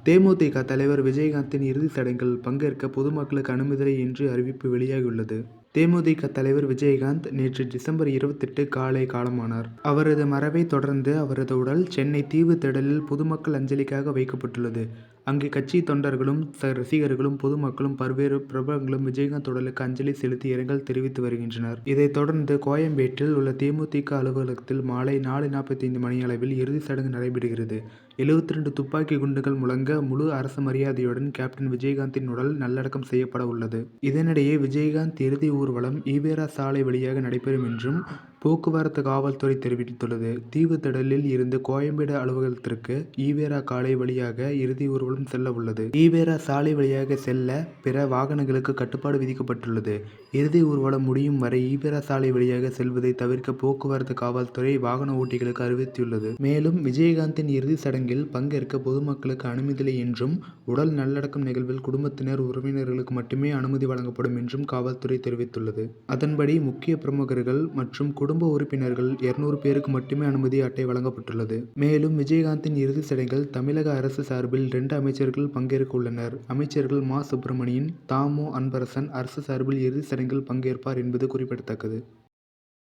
தேமுதிக தலைவர் விஜயகாந்தின் இறுதிச் சடங்கில் பங்கேற்க பொதுமக்களுக்கு அனுமதி இன்றி அறிவிப்பு வெளியாகியுள்ளது. தேமுதிக தலைவர் விஜயகாந்த் நேற்று டிசம்பர் 28 காலை காலமானார். அவரது மறைவை தொடர்ந்து அவரது உடல் சென்னை தீவுத்திடலில் பொதுமக்கள் அஞ்சலிக்காக வைக்கப்பட்டுள்ளது. அங்கு கட்சி தொண்டர்களும் ரசிகர்களும் பொதுமக்களும் பல்வேறு பிரபலங்களும் விஜயகாந்த் உடலுக்கு அஞ்சலி செலுத்தி இரங்கல் தெரிவித்து வருகின்றனர். இதைத் தொடர்ந்து கோயம்பேட்டில் உள்ள தேமுதிக அலுவலகத்தில் மாலை 4:45 மணியளவில் இறுதிச் சடங்கு நடைபெறுகிறது. 72 துப்பாக்கி குண்டுகள் முழங்க முழு அரசு மரியாதையுடன் கேப்டன் விஜயகாந்தின் உடல் நல்லடக்கம் செய்யப்பட உள்ளது. இதனிடையே விஜயகாந்த் இறுதி ஊர்வலம் ஈவேரா சாலை வழியாக நடைபெறும் என்றும் போக்குவரத்து காவல்துறை தெரிவித்துள்ளது. தீவுத்திடலில் இருந்து கோயம்பேடு அலுவலகத்திற்கு ஈவேரா காலை வழியாக இறுதி ஊர்வலம் செல்ல உள்ளது. ஈவேரா சாலை வழியாக செல்ல பிற வாகனங்களுக்கு கட்டுப்பாடு விதிக்கப்பட்டுள்ளது. இறுதி ஊர்வலம் முடியும் வரை ஈவேரா சாலை வழியாக செல்வதை தவிர்க்க போக்குவரத்து காவல்துறை வாகன ஓட்டிகளுக்கு அறிவித்துள்ளது. மேலும் விஜயகாந்தின் இறுதி சடங்கில் பங்கேற்க பொதுமக்களுக்கு அனுமதியில்லை என்றும் உடல் நல்லடக்கம் நிகழ்வில் குடும்பத்தினர் உறவினர்களுக்கு மட்டுமே அனுமதி வழங்கப்படும் என்றும் காவல்துறை தெரிவித்துள்ளது. அதன்படி முக்கிய பிரமுகர்கள் மற்றும் குடும்ப உறுப்பினர்கள் 200 பேருக்கு மட்டுமே அனுமதி அட்டை வழங்கப்பட்டுள்ளது. மேலும் விஜயகாந்தின் இறுதி சடங்கில் தமிழக அரசு சார்பில் 2 அமைச்சர்கள் பங்கேற்க உள்ளனர். அமைச்சர்கள் மா. சுப்பிரமணியன், தாமு அன்பரசன் அரசு சார்பில் இறுதி சடங்கில் பங்கேற்பார் என்பது குறிப்பிடத்தக்கது.